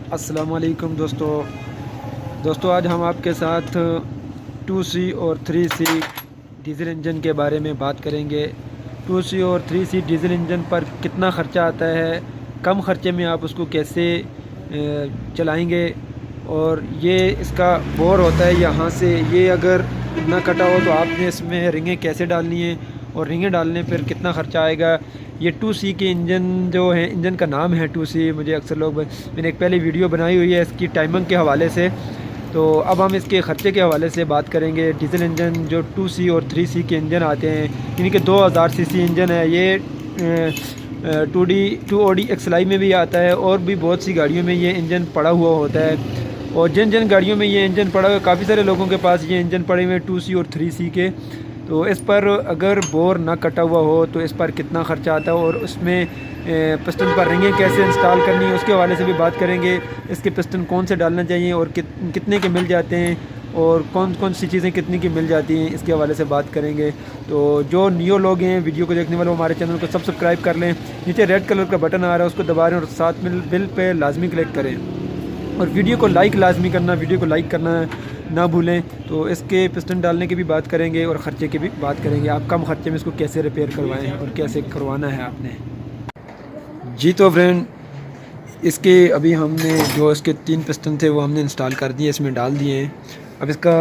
अस्सलामुअलैकुम दोस्तों आज हम आपके साथ 2C और 3C डीज़ल इंजन के बारे में बात करेंगे। 2C और 3C डीज़ल इंजन पर कितना ख़र्चा आता है, कम ख़र्चे में आप उसको कैसे चलाएंगे, और ये इसका बोर होता है यहाँ से, ये अगर ना कटा हो तो आपने इसमें रिंगें कैसे डालनी है और रिंगें डालने पर कितना ख़र्चा आएगा। ये 2C के इंजन जो है, इंजन का नाम है 2C। मुझे अक्सर लोग, मैंने एक पहले वीडियो बनाई हुई है इसकी टाइमिंग के हवाले से, तो अब हम इसके ख़र्चे के हवाले से बात करेंगे। डीज़ल इंजन जो 2C और 3C के इंजन आते हैं, इनके 2000 सीसी इंजन है। ये 2OD XLI में भी आता है और भी बहुत सी गाड़ियों में ये इंजन पड़ा हुआ होता है। और जिन गाड़ियों में ये इंजन पड़ा हुआ, काफ़ी सारे लोगों के पास ये इंजन पड़े हुए हैं 2C और 3C के। तो इस पर अगर बोर ना कटा हुआ हो तो इस पर कितना ख़र्चा आता है और उसमें पिस्टन पर रिंगें कैसे इंस्टॉल करनी है उसके हवाले से भी बात करेंगे। इसके पिस्टन कौन से डालना चाहिए और कितने के मिल जाते हैं और कौन कौन सी चीज़ें कितनी की मिल जाती हैं, इसके हवाले से बात करेंगे। तो जो न्यू लोग हैं वीडियो को देखने वाले, हमारे चैनल को सब्सक्राइब कर लें। नीचे रेड कलर का बटन आ रहा है, उसको दबा रहे हैं और साथ में बिल पे लाजमी क्लिक करें और वीडियो को लाइक लाजमी करना, वीडियो को लाइक करना ना भूलें। तो इसके पिस्टन डालने की भी बात करेंगे और ख़र्चे की भी बात करेंगे, आप कम ख़र्चे में इसको कैसे रिपेयर करवाएं और कैसे करवाना है आपने। जी तो फ्रेंड, इसके अभी हमने जो इसके 3 पिस्टन थे वो हमने इंस्टॉल कर दिए, इसमें डाल दिए हैं। अब इसका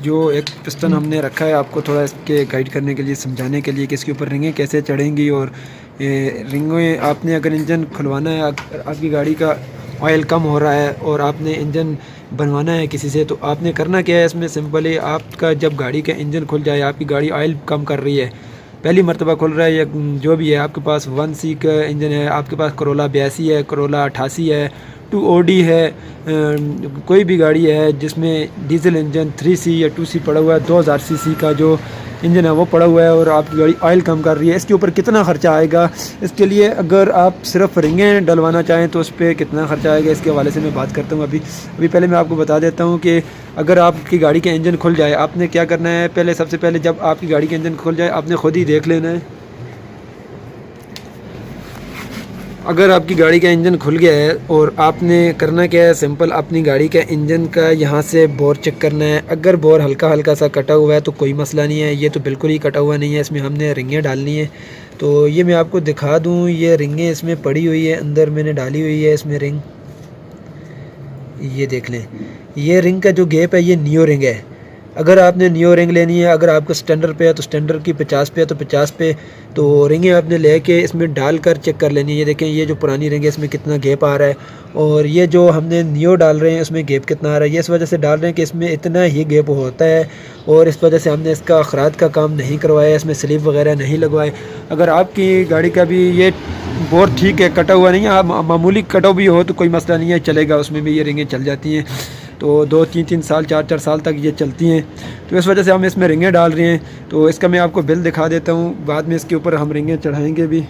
जो एक पिस्टन हमने रखा है आपको थोड़ा इसके गाइड करने के लिए, समझाने के लिए कि इसके ऊपर रिंगें कैसे चढ़ेंगी। और रिंगें आपने अगर इंजन खुलवाना है, आपकी गाड़ी का ऑयल कम हो रहा है और आपने इंजन बनवाना है किसी से, तो आपने करना क्या है इसमें सिंपल है। आपका जब गाड़ी का इंजन खुल जाए, आपकी गाड़ी ऑयल कम कर रही है, पहली मरतबा खुल रहा है या जो भी है, आपके पास 1C का इंजन है, आपके पास करोला 82 है, करोला 88 है, 2OD है, कोई भी गाड़ी है जिसमें डीज़ल इंजन 3C या 2C पड़ा हुआ है, 2000 सीसी का जो इंजन है वो पड़ा हुआ है और आपकी गाड़ी ऑयल कम कर रही है, इसके ऊपर कितना ख़र्चा आएगा। इसके लिए अगर आप सिर्फ रिंगें डलवाना चाहें तो उस पर कितना ख़र्चा आएगा, इसके हवाले से मैं बात करता हूँ। अभी पहले मैं आपको बता देता हूँ कि अगर आपकी गाड़ी का इंजन खुल जाए, आपने क्या करना है। सबसे पहले जब आपकी गाड़ी का इंजन खुल जाए, आपने ख़ुद ही देख लेना है। अगर आपकी गाड़ी का इंजन खुल गया है और आपने करना क्या है, सिंपल अपनी गाड़ी का इंजन का यहाँ से बोर चेक करना है। अगर बोर हल्का हल्का सा कटा हुआ है तो कोई मसला नहीं है, ये तो बिल्कुल ही कटा हुआ नहीं है, इसमें हमने रिंगें डालनी है। तो ये मैं आपको दिखा दूँ, ये रिंगें इसमें पड़ी हुई है, अंदर मैंने डाली हुई है इसमें रिंग, ये देख लें। ये रिंग का जो गैप है ये नियो रिंग है। अगर आपने नियो रिंग लेनी है, अगर आपको स्टैंडर्ड पे है तो स्टैंडर्ड की 50 पे है तो 50 पे, तो रिंगें आपने लेके इसमें डालकर चेक कर लेनी है। ये देखें, ये जो पुरानी रिंग है इसमें कितना गैप आ रहा है और ये जो हमने नियो डाल रहे हैं उसमें गैप कितना आ रहा है। ये इस वजह से डाल रहे हैं कि इसमें इतना ही गैप होता है और इस वजह से हमने इसका अखरात का काम नहीं करवाया, इसमें स्लीव वगैरह नहीं लगवाए। अगर आपकी गाड़ी का भी ये बोर ठीक है, कटा हुआ नहीं है, आप मामूली कटा भी हो तो कोई मसला नहीं है, चलेगा, उसमें भी ये रिंगें चल जाती हैं। तो 2-3 साल 4 साल तक ये चलती हैं। तो इस वजह से हम इसमें रिंगें डाल रहे हैं। तो इसका मैं आपको बिल दिखा देता हूँ, बाद में इसके ऊपर हम रिंगें चढ़ाएंगे भी।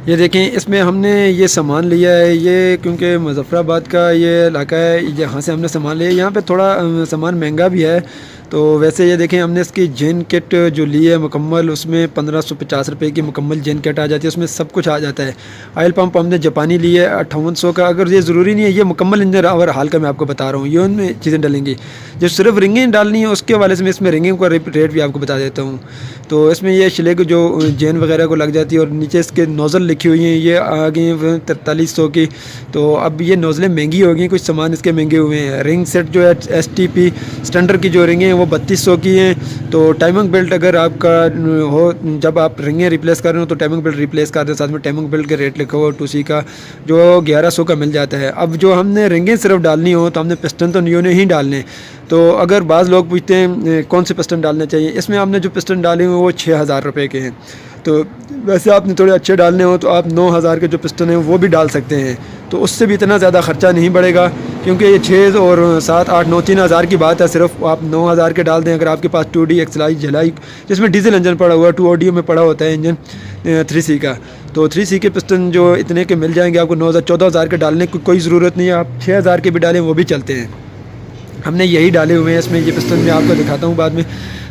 ये देखें, इसमें हमने ये सामान लिया है, ये क्योंकि मुज़फ़्फ़राबाद का ये इलाका है, यहाँ से हमने सामान लिया है। यहाँ पे थोड़ा सामान महंगा भी है। तो वैसे ये देखें, हमने इसकी जेन किट जो ली है मुकम्मल, उसमें 1550 रुपये की मुकम्मल जेन किट आ जाती है, उसमें सब कुछ आ जाता है। ऑयल पंप हमने जापानी ली है 5800 का। अगर ये ज़रूरी नहीं है, ये मुकम्मल इंजन और हाल का मैं आपको बता रहा हूँ, ये उनमें चीज़ें डलेंगी। जो सिर्फ रिंगें डालनी है उसके हवाले से मैं इसमें रिंगें का रेट भी आपको बता देता हूँ। तो इसमें ये शिले को जो जेन वगैरह को लग जाती है और नीचे इसके नोज़ल लिखी हुई हैं, ये आ गई हैं 4300 की। तो अब ये नोज़लें महंगी हो गई, कुछ सामान इसके महंगे हुए हैं। रिंग सेट जो है STP स्टैंडर्ड की जो रिंगें हैं वो 3200 की हैं। तो टाइमिंग बेल्ट अगर आपका हो, जब आप रिंगें रिप्लेस कर रहे हो तो टाइमिंग बेल्ट रिप्लेस कर दें, साथ में टाइमिंग बेल्ट के रेट लिखा हुआ 2C का जो 1100 का मिल जाता है। अब जो हमने रिंगें सिर्फ डालनी हो तो हमने पिस्टन तो नियो ने ही डालने। तो अगर बाज़ लोग पूछते हैं कौन से पिस्टन डालने चाहिए, इसमें हमने जो पिस्टन डाले हुए वो 6000 रुपये के हैं। तो वैसे आपने थोड़े अच्छे डालने हो तो आप 9000 के जो पिस्टन हैं वो भी डाल सकते हैं, तो उससे भी इतना ज़्यादा ख़र्चा नहीं बढ़ेगा। क्योंकि ये 6 और 7 8 9 3000 की बात है, सिर्फ आप 9000 के डाल दें। अगर आपके पास 2D XLI झलाई जिसमें डीजल इंजन पड़ा हुआ है, 2OD में पड़ा होता है इंजन 3C का, तो 3C के पिस्टन जो इतने के मिल जाएंगे आपको। 9000 14000 के डालने की कोई ज़रूरत नहीं है, आप 6000 के भी डालें वो भी चलते हैं। हमने यही डाले हुए हैं इसमें, ये पिस्टन मैं आपको दिखाता हूँ बाद में।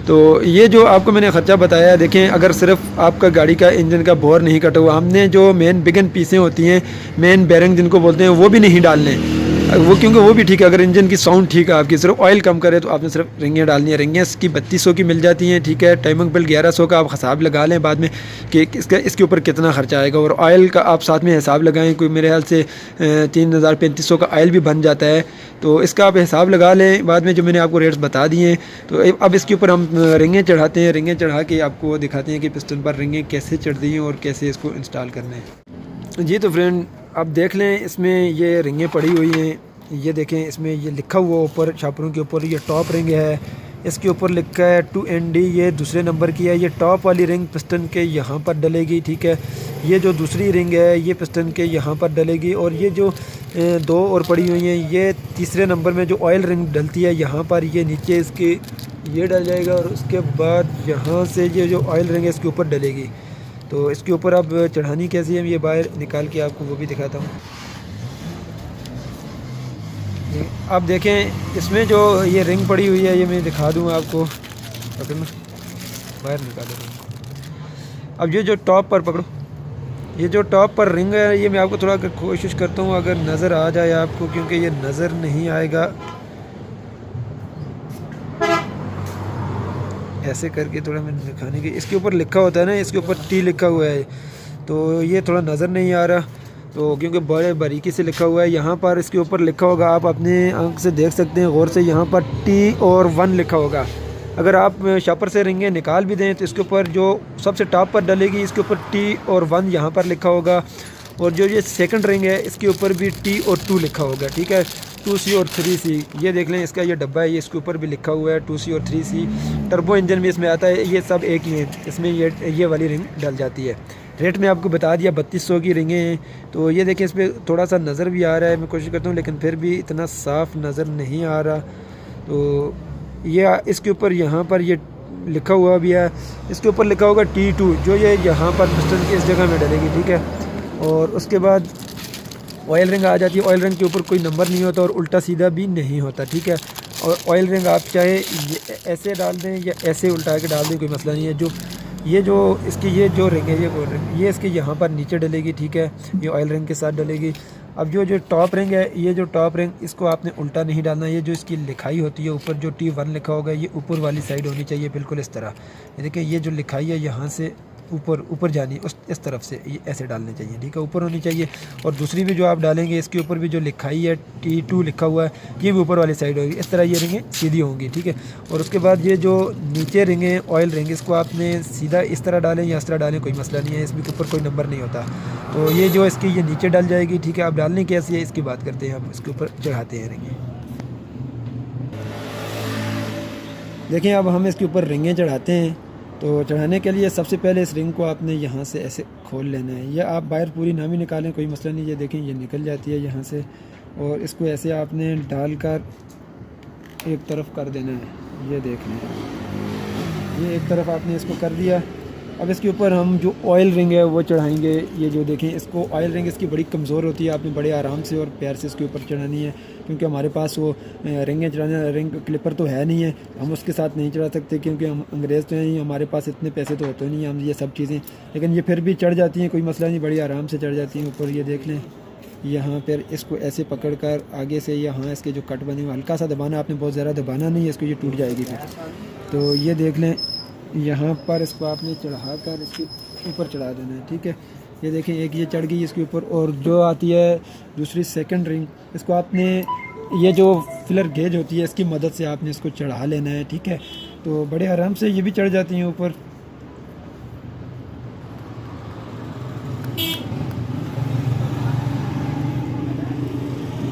तो ये जो आपको मैंने ख़र्चा बताया, देखें अगर सिर्फ आपका गाड़ी का इंजन का बोर नहीं कटा हुआ, हमने जो मेन बिगन पीसें होती हैं, मेन बेरिंग जिनको बोलते हैं, वो भी नहीं डालने वो, क्योंकि वो भी ठीक है। अगर इंजन की साउंड ठीक है आपकी, सिर्फ ऑयल कम करे तो आपने सिर्फ रिंगें डालनी है। रिंगें इसकी 3200 की मिल जाती हैं, ठीक है। टाइमिंग बिल 1100 का आप हिसाब लगा लें बाद में कि इसके ऊपर कितना खर्चा आएगा, और ऑयल का आप साथ में हिसाब लगाएं। कोई मेरे ख्याल से 3500 का ऑयल भी बन जाता है, तो इसका आप हिसाब लगा लें बाद में, जो मैंने आपको रेट्स बता दिए हैं। तो अब इसके ऊपर हम रिंगें चढ़ाते हैं। रिंगें चढ़ा के आपको दिखाते हैं कि पिस्टन पर रिंगें कैसे चढ़ती हैं और कैसे इसको इंस्टॉल करना है। जी तो फ्रेंड, आप देख लें, इसमें ये रिंगें पड़ी हुई हैं। ये देखें, इसमें ये लिखा हुआ ऊपर छापरों के ऊपर, ये टॉप रिंग है। इसके ऊपर लिखा है 2ND, ये दूसरे नंबर की है। ये टॉप वाली रिंग पिस्टन के यहाँ पर डलेगी, ठीक है। ये जो दूसरी रिंग है ये पिस्टन के यहाँ पर डलेगी, और ये जो दो और पड़ी हुई हैं, ये तीसरे नंबर में जो ऑयल रिंग डलती है यहाँ पर, ये नीचे इसके ये डल जाएगा, और उसके बाद यहाँ से ये जो ऑयल रिंग है इसके ऊपर डलेगी। तो इसके ऊपर अब चढ़ानी कैसी है, ये बाहर निकाल के आपको वो भी दिखाता हूँ। आप देखें, इसमें जो ये रिंग पड़ी हुई है, ये मैं दिखा दूँ आपको, पकड़ना, बाहर निकालो। अब ये जो टॉप पर पकड़ो, ये जो टॉप पर रिंग है, ये मैं आपको थोड़ा कोशिश करता हूँ अगर नज़र आ जाए आपको, क्योंकि ये नज़र नहीं आएगा। ऐसे करके थोड़ा मैंने दिखाने की, इसके ऊपर लिखा होता है ना, इसके ऊपर T लिखा हुआ है, तो ये थोड़ा नज़र नहीं आ रहा, तो क्योंकि बड़े बारीकी से लिखा हुआ है। यहाँ पर इसके ऊपर लिखा होगा, आप अपने आंख से देख सकते हैं गौर से, यहाँ पर T और 1 लिखा होगा। अगर आप शापर से रिंगें निकाल भी दें तो इसके ऊपर जो सबसे टॉप पर डलेगी, इसके ऊपर T और 1 यहाँ पर लिखा होगा, और जो ये सेकंड रिंग है इसके ऊपर भी T और 2 लिखा होगा, ठीक है। 2C और 3C, ये देख लें, इसका ये डब्बा है, ये इसके ऊपर भी लिखा हुआ है 2C और 3C। टर्बो इंजन भी इसमें आता है, ये सब एक ही है, इसमें ये वाली रिंग डल जाती है। रेट में आपको बता दिया, 3200 की रिंगें हैं। तो ये देखिए, इस पर थोड़ा सा नज़र भी आ रहा है, मैं कोशिश करता हूँ, लेकिन फिर भी इतना साफ़ नज़र नहीं आ रहा। तो ये इसके ऊपर यहाँ पर ये लिखा हुआ भी है, इसके ऊपर लिखा होगा T2, जो ये यहाँ पर पिस्टन की इस जगह में डलेगी, ठीक है। और उसके बाद ऑयल रिंग आ जाती है। ऑयल रिंग के ऊपर कोई नंबर नहीं होता और उल्टा सीधा भी नहीं होता, ठीक है। और ऑयल रिंग आप चाहे ऐसे डाल दें या ऐसे उल्टा के डाल दें, कोई मसला नहीं है। ये जो इसकी ये जो रिंग है, ये इसके यहाँ पर नीचे डलेगी, ठीक है, ये ऑयल रिंग के साथ डलेगी। अब जो टॉप रिंग है, ये जो टॉप रिंग, इसको आपने उल्टा नहीं डालना। ये जो इसकी लिखाई होती है ऊपर, जो T1 लिखा होगा, ये ऊपर वाली साइड होनी चाहिए, बिल्कुल इस तरह। ये देखिए, ये जो लिखाई है यहाँ से ऊपर जानी, इस तरफ से ये ऐसे डालने चाहिए, ठीक है, ऊपर होनी चाहिए। और दूसरी भी जो आप डालेंगे, इसके ऊपर भी जो लिखाई है T2 लिखा हुआ है, ये भी ऊपर वाली साइड होगी, इस तरह ये रिंगें सीधी होंगी, ठीक है। और उसके बाद ये जो नीचे रिंगें ऑयल रिंग, इसको आपने सीधा इस तरह डालें या इस तरह डालें, कोई मसला नहीं है, इसमें ऊपर कोई नंबर नहीं होता। तो ये जो इसकी ये नीचे डल जाएगी, ठीक है। आप डालने कैसी है इसकी बात करते हैं, हम इसके ऊपर चढ़ाते हैं रिंगें। देखिए, अब हम इसके ऊपर रिंगें चढ़ाते हैं। तो चढ़ाने के लिए सबसे पहले इस रिंग को आपने यहाँ से ऐसे खोल लेना है, या आप बाहर पूरी ना भी निकालें, कोई मसला नहीं। ये देखें, ये निकल जाती है यहाँ से, और इसको ऐसे आपने डालकर एक तरफ कर देना है। ये देख लें, ये एक तरफ आपने इसको कर दिया। अब इसके ऊपर हम जो ऑयल रिंग है वो चढ़ाएंगे। ये जो देखें, इसको ऑयल रिंग इसकी बड़ी कमज़ोर होती है, आपने बड़े आराम से और प्यार से इसके ऊपर चढ़ानी है, क्योंकि हमारे पास वो रिंगें चढ़ाने रिंग क्लिपर तो है नहीं है, हम उसके साथ नहीं चढ़ा सकते, क्योंकि हम अंग्रेज़ तो हैं, हमारे पास इतने पैसे तो होते नहीं हम ये सब चीज़ें, लेकिन ये फिर भी चढ़ जाती हैं, कोई मसला नहीं, बड़ी आराम से चढ़ जाती हैं ऊपर। ये देख लें, यहाँ पर इसको ऐसे पकड़ कर आगे से यहाँ इसके जो कट बने हुए, हल्का सा दबाना, आपने बहुत ज़्यादा दबाना नहीं है, इसको ये टूट जाएगी फिर। तो ये देख लें, यहाँ पर इसको आपने चढ़ा कर इसके ऊपर चढ़ा देना है, ठीक है। ये देखें, एक ये चढ़ गई इसके ऊपर, और जो आती है दूसरी सेकंड रिंग, इसको आपने ये जो फिलर गेज होती है इसकी मदद से आपने इसको चढ़ा लेना है, ठीक है। तो बड़े आराम से ये भी चढ़ जाती हैं ऊपर।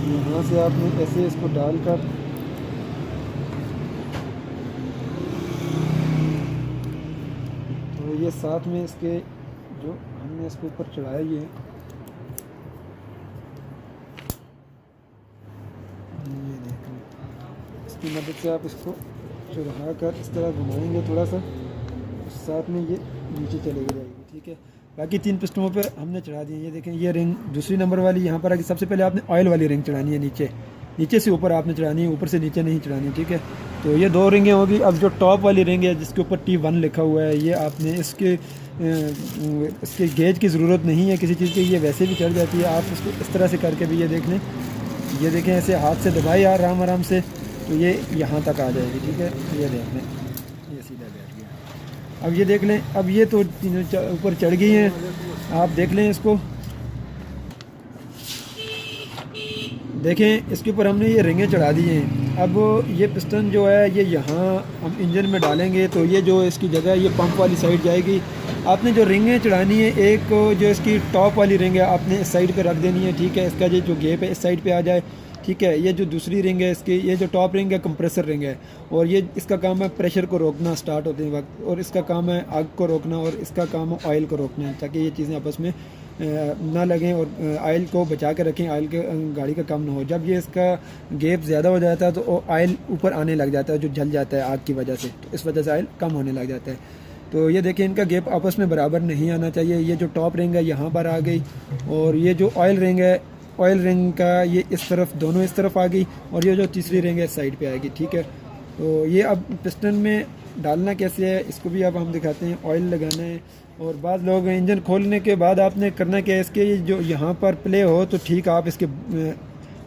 यहाँ से आपने ऐसे इसको डालकर ये साथ में इसके जो हमने इसके ऊपर चढ़ाया, ये देखें, इसकी मदद से आप इसको चढ़ा कर इस तरह घुमाएंगे थोड़ा सा, साथ में ये नीचे चली जाएगी, ठीक है। बाकी 3 पिस्टनों पे हमने चढ़ा दिए। ये देखें, ये रिंग दूसरी नंबर वाली यहाँ पर आगे, सबसे पहले आपने ऑयल वाली रिंग चढ़ानी है नीचे, नीचे से ऊपर आपने चढ़ानी है, ऊपर से नीचे नहीं चढ़ानी, ठीक है। तो ये 2 रिंगें होगी। अब जो टॉप वाली रिंग है जिसके ऊपर T1 लिखा हुआ है, ये आपने इसके गेज की ज़रूरत नहीं है किसी चीज़ की, ये वैसे भी चढ़ जाती है। आप इसको इस तरह से करके भी ये देख लें, ये देखें ऐसे हाथ से दबाए आराम आराम से, तो ये यहाँ तक आ जाएगी, ठीक है। ये देख लें, ये सीधा बैठ गया। अब ये देख लें, अब ये तो ऊपर चढ़ गई हैं, आप देख लें इसको, देखें इसके ऊपर हमने ये रिंगें चढ़ा दी हैं। अब ये पिस्टन जो है ये यहाँ हम इंजन में डालेंगे, तो ये जो इसकी जगह है ये पंप वाली साइड जाएगी। आपने जो रिंगें चढ़ानी है, एक जो इसकी टॉप वाली रिंग है आपने इस साइड पे रख देनी है, ठीक है। इसका ये जो गेप है इस साइड पे आ जाए, ठीक है। ये जो दूसरी रिंग है इसकी, ये जो टॉप रिंग है कंप्रेसर रिंग है, और ये इसका काम है प्रेशर को रोकना स्टार्ट होते वक्त, और इसका काम है आग को रोकना, और इसका काम है ऑयल को रोकना, ताकि ये चीज़ें आपस में ना लगें और आयल को बचा के रखें, आयल के गाड़ी का कम ना हो। जब ये इसका गैप ज़्यादा हो जाता है तो आयल ऊपर आने लग जाता है, जो जल जाता है आग की वजह से, तो इस वजह से आयल कम होने लग जाता है। तो ये देखिए इनका गैप आपस में बराबर नहीं आना चाहिए। ये जो टॉप रिंग है यहाँ पर आ गई, और ये जो ऑयल रिंग है, ऑयल रिंग का ये इस तरफ, दोनों इस तरफ आ गई, और ये जो तीसरी रिंग है इस साइड पे आएगी, ठीक है। तो ये अब पिस्टन में डालना कैसे है इसको भी अब हम दिखाते हैं। ऑयल लगाना है, और बाद लोग इंजन खोलने के बाद आपने करना क्या है, इसके जो यहाँ पर प्ले हो तो ठीक, आप इसके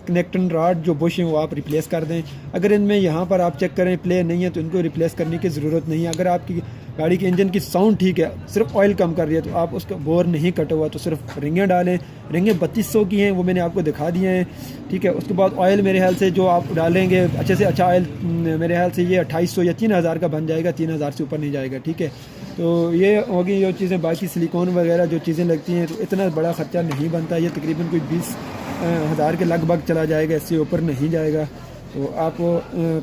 कनेक्टिंग रॉड जो बुश हैं वो आप रिप्लेस कर दें। अगर इनमें यहाँ पर आप चेक करें प्ले नहीं है तो इनको रिप्लेस करने की ज़रूरत नहीं है। अगर आपकी गाड़ी के इंजन की साउंड ठीक है, सिर्फ ऑयल कम कर रही है, तो आप उसका बोर नहीं कटा हुआ तो सिर्फ रिंगें डालें। रिंगें 3200 की हैं, वो मैंने आपको दिखा दिए हैं, ठीक है। उसके बाद ऑयल मेरे ख्याल से जो आप डालेंगे अच्छे से अच्छा ऑयल, मेरे ख्याल से ये 2800 या 3000 का बन जाएगा, 3000 से ऊपर नहीं जाएगा, ठीक है। तो ये होगी जो चीज़ें, बाकी सिलिकॉन वगैरह जो चीज़ें लगती हैं तो इतना बड़ा ख़र्चा नहीं बनता, ये तकरीबन कोई 20,000 के लगभग चला जाएगा, इससे ऊपर नहीं जाएगा। तो आप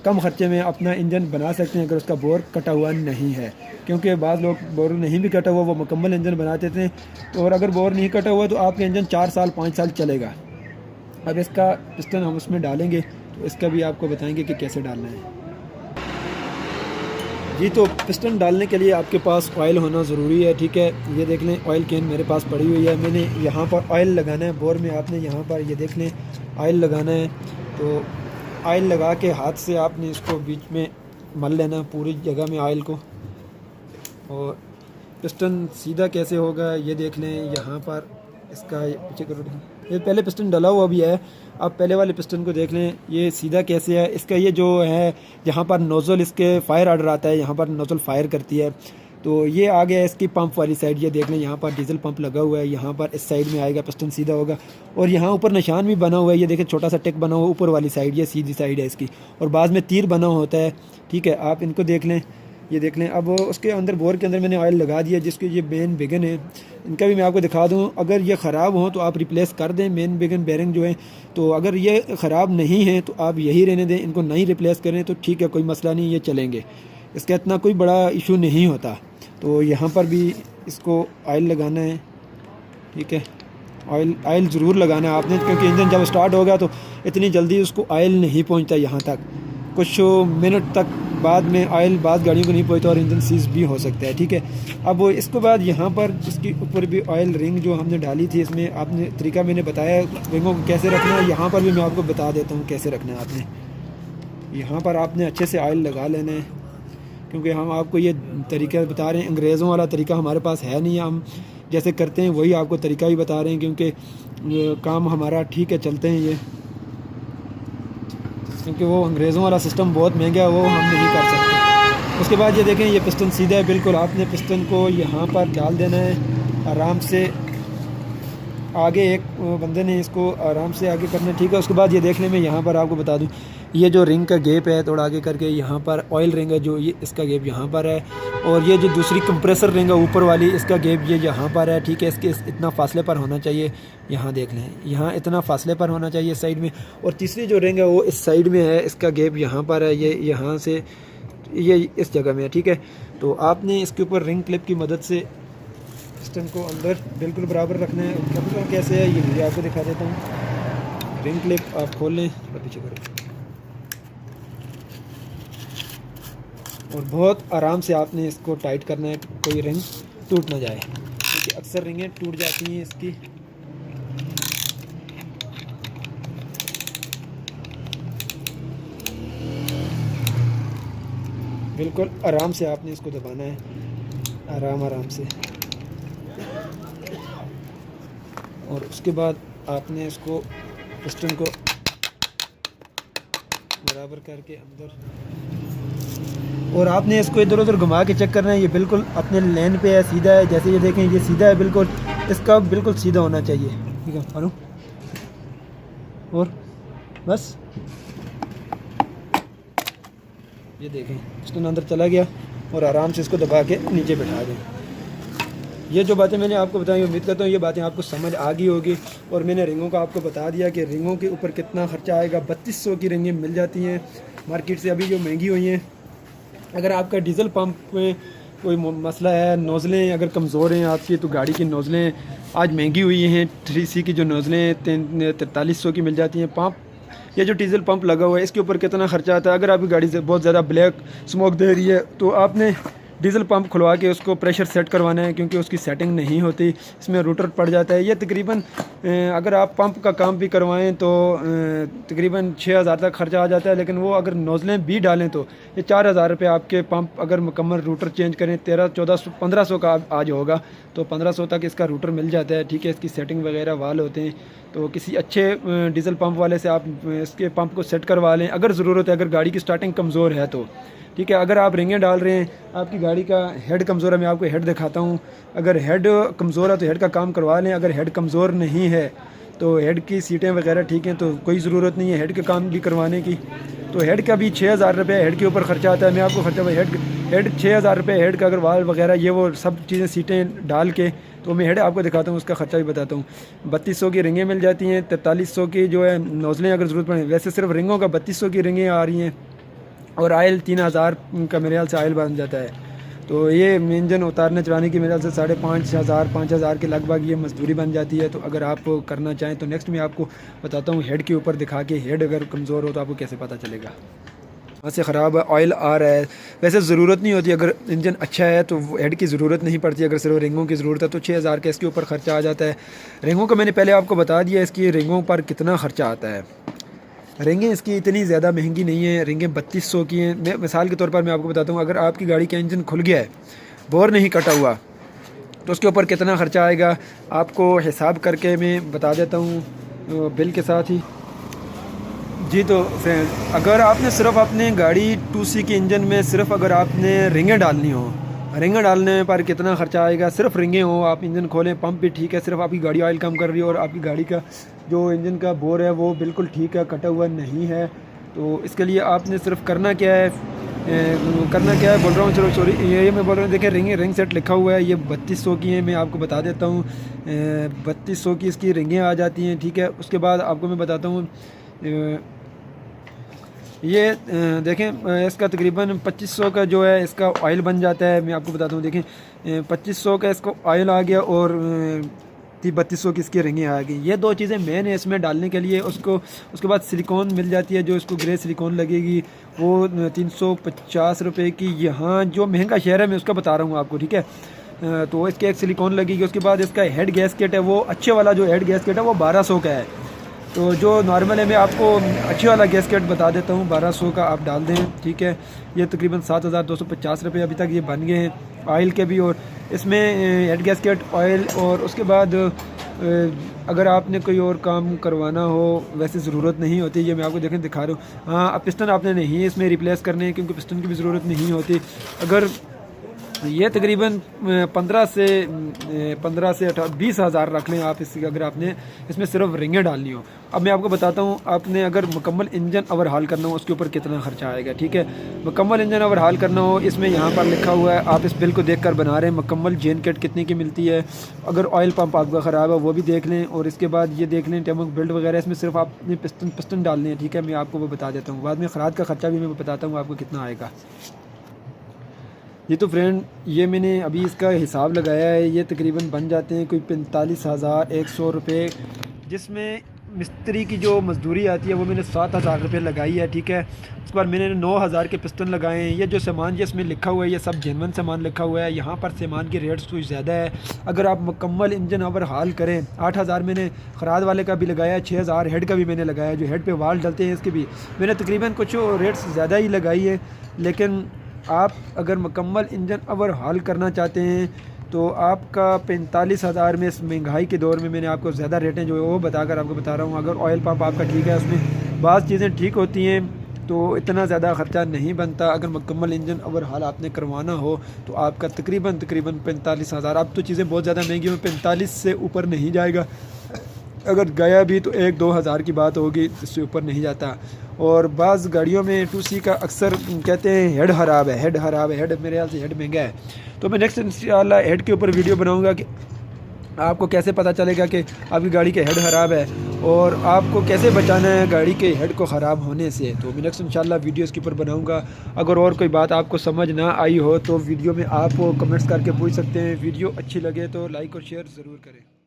कम ख़र्चे में अपना इंजन बना सकते हैं अगर उसका बोर कटा हुआ नहीं है, क्योंकि बाद लोग बोर नहीं भी कटा हुआ वो मुकम्मल इंजन बना देते हैं, और अगर बोर नहीं कटा हुआ तो आपका इंजन 4 साल 5 साल चलेगा। अब इसका पिस्टन हम उसमें डालेंगे तो इसका भी आपको बताएंगे कि कैसे डालना है जी। तो पिस्टन डालने के लिए आपके पास ऑयल होना ज़रूरी है, ठीक है। ये देख लें ऑयल कैन मेरे पास पड़ी हुई है, मैंने यहाँ पर ऑयल लगाना है बोर में, आपने यहाँ पर ये देख लें ऑयल लगाना है। तो ऑयल लगा के हाथ से आपने इसको बीच में मल लेना पूरी जगह में ऑयल को, और पिस्टन सीधा कैसे होगा ये देख लें। यहाँ पर इसका पीछे करो, ये पहले पिस्टन डला हुआ भी है, आप पहले वाले पिस्टन को देख लें ये सीधा कैसे है। इसका ये जो है यहाँ पर नोज़ल, इसके फायर ऑर्डर आता है, यहाँ पर नोज़ल फायर करती है। तो ये आ गया इसकी पंप वाली साइड, ये देख लें यहाँ पर डीजल पंप लगा हुआ है, यहाँ पर इस साइड में आएगा पिस्टन सीधा होगा, और यहाँ ऊपर निशान भी बना हुआ है, ये देखें छोटा सा टिक बना हुआ ऊपर वाली साइड, ये सीधी साइड है इसकी, और बाद में तीर बना होता है, ठीक है। आप इनको देख लें, ये देख लें। अब उसके अंदर बोर के अंदर मैंने ऑयल लगा दिया, जिसके ये मेन बिगन है, इनका भी मैं आपको दिखा दूं। अगर ये ख़राब हो तो आप रिप्लेस कर दें मेन बिगन बेरिंग जो है, तो अगर ये ख़राब नहीं है तो आप यही रहने दें, इनको नहीं रिप्लेस करें तो ठीक है, कोई मसला नहीं, ये चलेंगे, इसका इतना कोई बड़ा इशू नहीं होता। तो यहाँ पर भी इसको ऑयल लगाना है, ठीक है। ऑयल ज़रूर लगाना है आपने, क्योंकि इंजन जब स्टार्ट होगा तो इतनी जल्दी उसको ऑयल नहीं पहुँचता, यहाँ तक कुछ मिनट तक बाद में ऑयल बाद गाड़ियों को नहीं पहुँचता और इंजन सीज भी हो सकता है, ठीक है। अब इसके बाद यहाँ पर इसके ऊपर भी ऑयल रिंग जो हमने डाली थी, इसमें आपने तरीका मैंने बताया रिंगों को कैसे रखना है, यहाँ पर भी मैं आपको बता देता हूँ कैसे रखना है। आपने यहाँ पर आपने अच्छे से ऑयल लगा लेना है, क्योंकि हम आपको ये तरीका बता रहे हैं, अंग्रेज़ों वाला तरीका हमारे पास है नहीं, हम जैसे करते हैं वही आपको तरीका भी बता रहे हैं, क्योंकि काम हमारा ठीक है चलते हैं ये, क्योंकि वो अंग्रेज़ों वाला सिस्टम बहुत महंगा है, वो हम नहीं कर सकते। उसके बाद ये देखें ये पिस्टन सीधा है बिल्कुल, आपने पिस्टन को यहाँ पर डाल देना है आराम से, आगे एक बंदे ने इसको आराम से आगे करना है, ठीक है। उसके बाद ये देखने में यहाँ पर आपको बता दूँ, ये जो रिंग का गेप है थोड़ा आगे करके, यहाँ पर ऑयल रिंग है जो ये इसका गेप यहाँ पर है, और ये जो दूसरी कंप्रेसर रिंग है ऊपर वाली, इसका गेप ये यहाँ पर है, ठीक है। इसके इतना फासले पर होना चाहिए, यहाँ देख लें, यहाँ इतना फासले पर होना चाहिए इस साइड में, और तीसरी जो रिंग है वो इस साइड में है, इसका गेप यहाँ पर है, ये यहाँ से ये इस जगह में है, ठीक है। तो आपने इसके ऊपर रिंग क्लिप की मदद से पिस्टन को अंदर बिल्कुल बराबर रखना है। कैपिटल कैसे है ये मुझे आपको दिखा देता हूँ। रिंग क्लिप आप खोल लें और पीछे करें, और बहुत आराम से आपने इसको टाइट करना है, कोई रिंग टूट ना जाए, क्योंकि अक्सर रिंगें टूट जाती हैं इसकी। बिल्कुल आराम से आपने इसको दबाना है, आराम आराम से। और उसके बाद आपने इसको पिस्टन को बराबर करके अंदर, और आपने इसको इधर उधर घुमा के चेक करना है। ये बिल्कुल अपने लेन पे है, सीधा है। जैसे ये देखें ये सीधा है बिल्कुल, इसका बिल्कुल सीधा होना चाहिए। ठीक है मानो, और बस ये देखें पिस्टन अंदर चला गया और आराम से इसको दबा के नीचे बैठा दें। ये जो बातें मैंने आपको बताई, उम्मीद करता हूँ ये बातें आपको समझ आ गई होगी। और मैंने रिंगों का आपको बता दिया कि रिंगों के ऊपर कितना ख़र्चा आएगा। 3200 की रिंगें मिल जाती हैं मार्केट से अभी जो महंगी हुई हैं। अगर आपका डीज़ल पंप में कोई मसला है, नोज़लें अगर कमज़ोर हैं आपकी, तो गाड़ी की नोज़लें आज महंगी हुई हैं। 3C की जो नोज़लें 4300 की मिल जाती हैं। पंप, ये जो डीज़ल पंप लगा हुआ है इसके ऊपर कितना ख़र्चा आता है। अगर आपकी गाड़ी से बहुत ज़्यादा ब्लैक स्मोक दे रही है तो आपने डीज़ल पंप खुलवा के उसको प्रेशर सेट करवाना है, क्योंकि उसकी सेटिंग नहीं होती, इसमें रूटर पड़ जाता है। ये तकरीबन अगर आप पंप का काम भी करवाएं तो तकरीबन 6000 तक ख़र्चा आ जाता है। लेकिन वो अगर नोज़लें भी डालें तो ये 4000 रुपये आपके पंप, अगर मुकम्मल रूटर चेंज करें 1300-1400 1500 का आज होगा, तो 1500 तक इसका रूटर मिल जाता है। ठीक है, इसकी सेटिंग वगैरह वाल होते हैं। तो किसी अच्छे डीज़ल पंप वाले से आप इसके पंप को सेट करवा लें अगर ज़रूरत है, अगर गाड़ी की स्टार्टिंग कमज़ोर है तो। ठीक है, अगर आप रिंगें डाल रहे हैं, आपकी गाड़ी का हेड कमज़ोर है, मैं आपको हेड दिखाता हूँ। अगर हेड कमज़ोर है तो हेड का काम करवा लें। अगर हेड कमज़ोर नहीं है तो हेड की सीटें वगैरह ठीक हैं तो कोई ज़रूरत नहीं है हेड के काम भी करवाने की। तो हेड का भी 6000 रुपये हेड के ऊपर ख़र्चा आता है। मैं आपको ख़र्चा हेड 6000 रुपये हेड का, अगर वाल वगैरह ये वो सब चीज़ें सीटें डाल के, तो मैं हेड आपको दिखाता हूँ, उसका ख़र्चा भी बताता हूँ। 3200 की रिंगें मिल जाती हैं, 4300 की जो है नोज़लें अगर ज़रूरत पड़े। वैसे सिर्फ रिंगों का 3200 की रिंगें आ रही हैं, और आयल 3000 का मेरे ख्याल से आयल बन जाता है। तो ये इंजन उतारने चलाने की मेरे ख्याल से 5500 के लगभग ये मजदूरी बन जाती है। तो अगर आप करना चाहें तो नेक्स्ट मैं आपको बताता हूँ हेड के ऊपर दिखा के, हेड अगर कमज़ोर हो तो आपको कैसे पता चलेगा। वहाँ से ख़राब है, ऑयल आ रहा है। वैसे ज़रूरत नहीं होती, अगर इंजन अच्छा है तो हेड की ज़रूरत नहीं पड़ती। अगर सिर्फ रिंगों की ज़रूरत है तो 6000 का इसके ऊपर ख़र्चा आ जाता है। रिंगों का मैंने पहले आपको बता दिया, इसकी रिंगों पर कितना ख़र्चा आता है। रिंगें इसकी इतनी ज़्यादा महंगी नहीं है, रिंगें 3200 की हैं। मैं मिसाल के तौर पर मैं आपको बताता हूँ, अगर आपकी गाड़ी का इंजन खुल गया है, बोर नहीं कटा हुआ, तो उसके ऊपर कितना ख़र्चा आएगा आपको हिसाब करके मैं बता देता हूँ बिल के साथ ही। जी तो अगर आपने सिर्फ अपने गाड़ी 2C के इंजन में सिर्फ अगर आपने रिंगें डालनी हो, रिंगें डालने पर कितना ख़र्चा आएगा। सिर्फ रिंगें हो, आप इंजन खोलें, पंप भी ठीक है, सिर्फ आपकी गाड़ी ऑयल कम कर रही है और आपकी गाड़ी का जो इंजन का बोर है वो बिल्कुल ठीक है, कटा हुआ नहीं है, तो इसके लिए आपने सिर्फ करना क्या है बोल रहा हूँ, चलो सॉरी, ये मैं बोल रहा हूँ। देखिए रिंग सेट लिखा हुआ है, ये 3200 की है। मैं आपको बता देता हूँ 3200 की इसकी रिंगें आ जाती हैं। ठीक है, उसके बाद आपको मैं बताता हूँ ये देखें इसका तकरीबन 2500 का जो है इसका ऑयल बन जाता है। मैं आपको बताता हूँ, देखें 2500 का इसको ऑयल आ गया और 3200 की इसकी रिंगें आ गई। ये दो चीज़ें मेन है इसमें डालने के लिए। उसके बाद सिलिकॉन मिल जाती है, जो इसको ग्रे सिलिकॉन लगेगी, वो 350 रुपये की। यहाँ जो महंगा शहर है मैं उसका बता रहा हूँ आपको, ठीक है। तो इसके एक सिलिकॉन लगेगी। उसके बाद इसका हेड गैसकेट है, वो अच्छे वाला जो हेड गैसकेट है वो 1200 का है। तो जो नॉर्मल है मैं आपको अच्छे वाला गैसकेट बता देता हूँ, 1200 का आप डाल दें। ठीक है, ये तकरीबन 7250 रुपये अभी तक ये बन गए हैं ऑयल के भी। और इसमें हेड गैसकेट, ऑयल, और उसके बाद अगर आपने कोई और काम करवाना हो, वैसे ज़रूरत नहीं होती, ये मैं आपको देखें दिखा रहा हूँ। हाँ, अब पिस्टन आपने नहीं इसमें रिप्लेस करने हैं, क्योंकि पिस्टन की भी ज़रूरत नहीं होती। अगर ये तकरीबन 15 से 20 हज़ार रख लें आप इसकी, अगर आपने इसमें सिर्फ रिंगें डालनी हो। अब मैं आपको बताता हूँ, आपने अगर मुकम्मल इंजन ओवरहाल करना हो उसके ऊपर कितना ख़र्चा आएगा। ठीक है, मुकम्मल इंजन ओवरहाल करना हो, इसमें यहाँ पर लिखा हुआ है, आप इस बिल को देख कर बना रहे हैं। मुकम्मल जेन किट कितने की मिलती है, अगर ऑयल पंप आपका ख़राब है वो भी देख लें, और इसके बाद ये देख लें टेमक बिल्ड वगैरह, इसमें सिर्फ आपने पिस्टन डालने हैं। ठीक है, मैं आपको वो बता देता हूँ, बाद में ख़राद का ख़र्चा भी मैं बताता हूँ आपको कितना आएगा। ये तो फ्रेंड, ये मैंने अभी इसका हिसाब लगाया है, ये तकरीबन बन जाते हैं कोई 45,100 रुपये, जिसमें मिस्त्री की जो मजदूरी आती है वो मैंने 7,000 रुपये लगाई है। ठीक है, उस पर मैंने 9,000 के पिस्टन लगाए हैं। ये जो सामान जिसमें लिखा हुआ है ये सब जेनवन सामान लिखा हुआ है। यहाँ पर सामान की रेट्स कुछ ज़्यादा है। अगर आप मुकम्मल इंजन ओवरहाल करें, 8,000 मैंने खराद वाले का भी लगाया, 6,000 हेड का भी मैंने लगाया, जो हेड पे वाल डलते हैं इसके भी मैंने तकरीबन कुछ रेट्स ज़्यादा ही लगाई है। लेकिन आप अगर मुकम्मल इंजन ओवरहाल करना चाहते हैं तो आपका 45,000 में, इस महंगाई के दौर में मैंने आपको ज़्यादा रेटें जो है वो बताकर आपको बता रहा हूँ। अगर ऑयल पंप आपका ठीक है, उसमें बाज़ चीज़ें ठीक होती हैं तो इतना ज़्यादा ख़र्चा नहीं बनता। अगर मुकम्मल इंजन ओवरहाल आपने करवाना हो तो आपका तकरीबन 45,000। अब तो चीज़ें बहुत ज़्यादा महंगी हैं, 45 से ऊपर नहीं जाएगा। अगर गया भी तो 1-2 हज़ार की बात होगी, इससे ऊपर नहीं जाता। और बाज़ गाड़ियों में 2C का अक्सर कहते हैं हेड ख़राब है, हेड ख़राब है, हेड मेरे ख्याल से हेड महंगा है। तो मैं नेक्स्ट इंशाल्लाह हेड के ऊपर वीडियो बनाऊंगा कि आपको कैसे पता चलेगा कि आपकी गाड़ी के हेड ख़राब है और आपको कैसे बचाना है गाड़ी के हेड को ख़राब होने से। तो मैं नेक्स्ट इंशाल्लाह वीडियो इसके ऊपर बनाऊंगा। अगर और कोई बात आपको समझ ना आई हो तो वीडियो में आप कमेंट्स करके पूछ सकते हैं। वीडियो अच्छी लगे तो लाइक और शेयर ज़रूर करें।